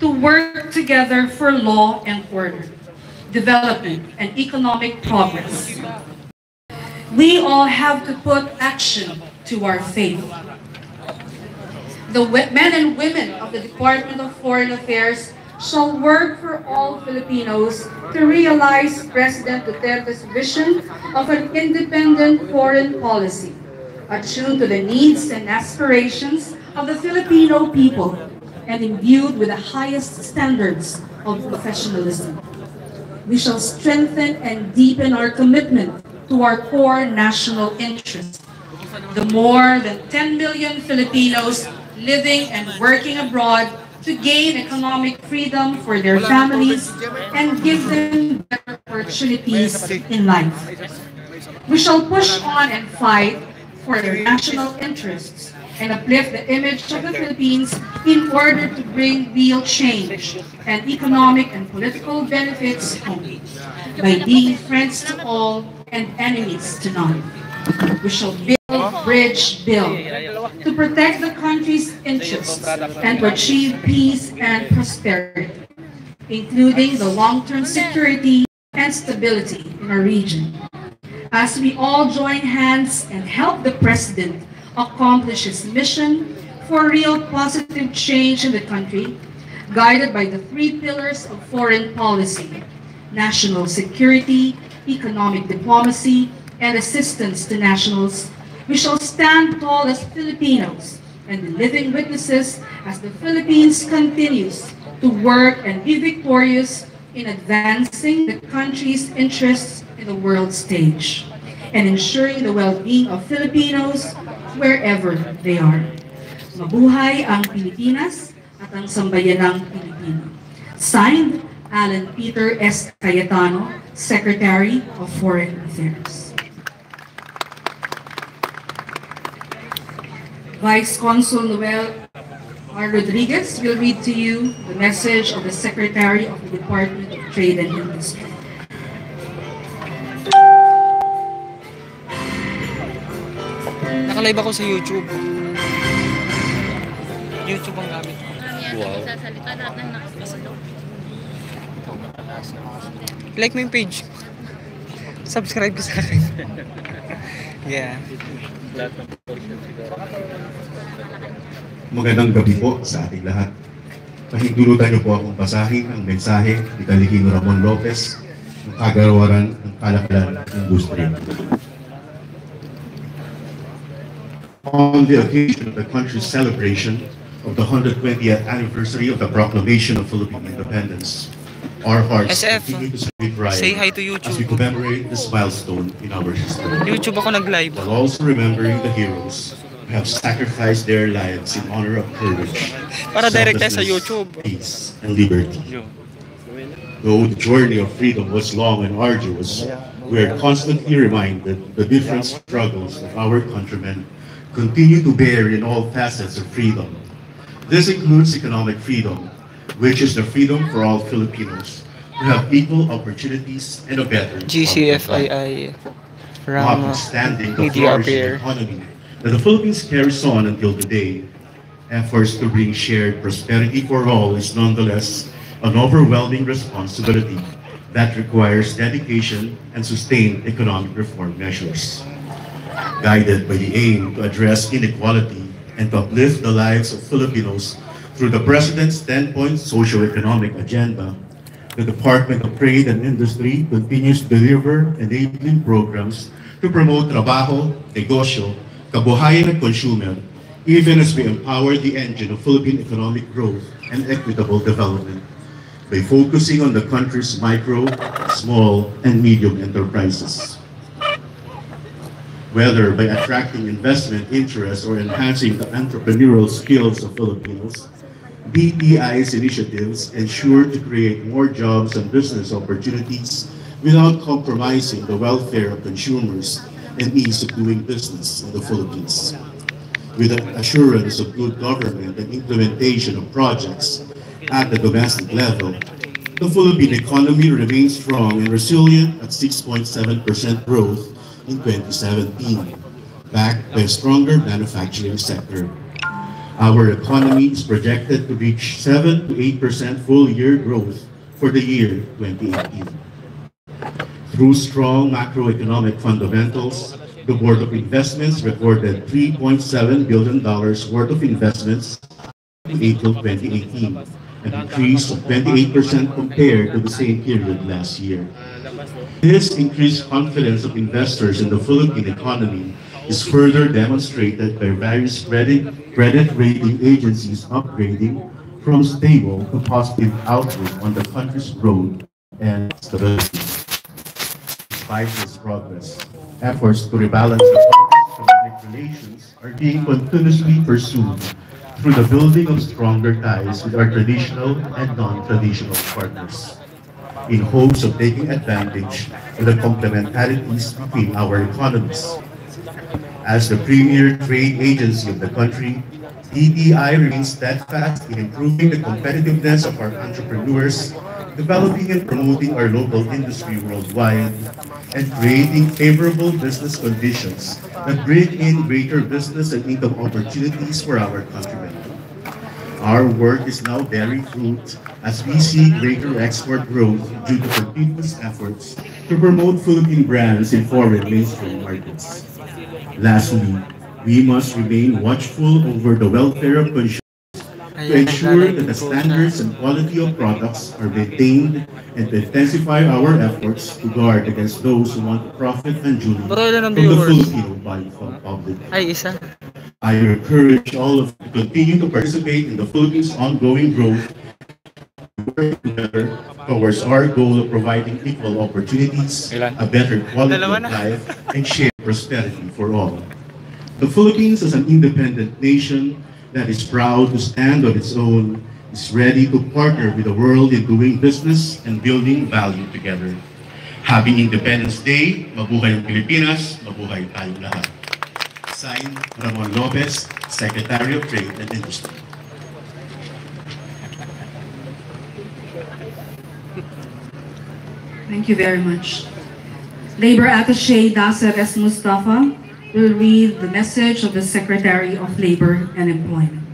to work together for law and order, development, and economic progress. We all have to put action to our faith. The men and women of the Department of Foreign Affairs shall work for all Filipinos to realize President Duterte's vision of an independent foreign policy, attuned to the needs and aspirations of the Filipino people and imbued with the highest standards of professionalism. We shall strengthen and deepen our commitment to our core national interests. The more than 10 million Filipinos living and working abroad to gain economic freedom for their families and give them better opportunities in life. We shall push on and fight for their national interests and uplift the image of the Philippines in order to bring real change and economic and political benefits home by being friends to all and enemies to none. We shall build to protect the country's interests and to achieve peace and prosperity, including the long-term security and stability in our region. As we all join hands and help the President accomplish his mission for real positive change in the country, guided by the three pillars of foreign policy: national security, economic diplomacy, and assistance to nationals, we shall stand tall as Filipinos and be living witnesses as the Philippines continues to work and be victorious in advancing the country's interests in the world stage and ensuring the well-being of Filipinos wherever they are. Mabuhay ang Pilipinas at ang sambayanang Pilipino. Signed, Alan Peter S. Cayetano, Secretary of Foreign Affairs. Vice Consul Noel R. Rodriguez will read to you the message of the Secretary of the Department of Trade and Industry. Nakalive ako sa YouTube. YouTube ang gamit ko. Wow. Like mo yung page. Subscribe ka sa akin. Yeah. Magandang gabi po sa ating lahat. Pahintulutan niyo po akong basahin ang mensahe ni Kalikino Ramon Lopez ng Kagawaran ng Kalakalan ng Industriya. On the occasion of the country's celebration of the 120th anniversary of the Proclamation of Philippine Independence, our hearts continue to spread pride Say hi to YouTube. as we commemorate this milestone in our history. YouTube ako nag-live. While also remembering the heroes who have sacrificed their lives in honor of courage, Para direct sa selflessness, YouTube. peace, and liberty. Though the journey of freedom was long and arduous, we are constantly reminded the different struggles of our countrymen continue to bear in all facets of freedom. This includes economic freedom, which is the freedom for all Filipinos to have equal opportunities and a better GCFII from notwithstanding the media flourishing appear. economy that the Philippines carries on until today, efforts to bring shared prosperity for all is nonetheless an overwhelming responsibility that requires dedication and sustained economic reform measures. Guided by the aim to address inequality and to uplift the lives of Filipinos through the President's 10-point socio-economic agenda, the Department of Trade and Industry continues to deliver enabling programs to promote trabajo, negosyo, kabuhayan at consumer, even as we empower the engine of Philippine economic growth and equitable development by focusing on the country's micro, small, and medium enterprises. Whether by attracting investment interest or enhancing the entrepreneurial skills of Filipinos, BPI's initiatives ensure to create more jobs and business opportunities without compromising the welfare of consumers and ease of doing business in the Philippines. With an assurance of good government and implementation of projects at the domestic level, the Philippine economy remains strong and resilient at 6.7% growth in 2017, backed by a stronger manufacturing sector. Our economy is projected to reach 7 to 8% full year growth for the year 2018. Through strong macroeconomic fundamentals, the Board of Investments recorded $3.7 billion worth of investments in April 2018, an increase of 28% compared to the same period last year. This increased confidence of investors in the Philippine economy is further demonstrated by various credit rating agencies upgrading from stable to positive outlook on the country's growth and stability. Despite this progress, efforts to rebalance the country's economic relations are being continuously pursued through the building of stronger ties with our traditional and non-traditional partners, in hopes of taking advantage of the complementarities between our economies. As the premier trade agency of the country, DTI remains steadfast in improving the competitiveness of our entrepreneurs, developing and promoting our local industry worldwide, and creating favorable business conditions that bring in greater business and income opportunities for our countrymen. Our work is now bearing fruit as we see greater export growth due to continuous efforts to promote Philippine brands in foreign mainstream markets. Lastly, we must remain watchful over the welfare of consumers to ensure that the standards and quality of products are maintained and to intensify our efforts to guard against those who want to profit unduly from the Filipino buying public. Ay, isa. I encourage all of you to continue to participate in the Philippines' ongoing growth and work together towards our goal of providing equal opportunities, a better quality of life, and shared prosperity for all. The Philippines, as an independent nation that is proud to stand on its own, is ready to partner with the world in doing business and building value together. Happy Independence Day! Mabuhay ang Pilipinas! Mabuhay tayong lahat! Signed, Ramon Lopez, Secretary of Trade and Industry. Thank you very much. Labor Attaché Nasser S. Mustafa will read the message of the Secretary of Labor and Employment.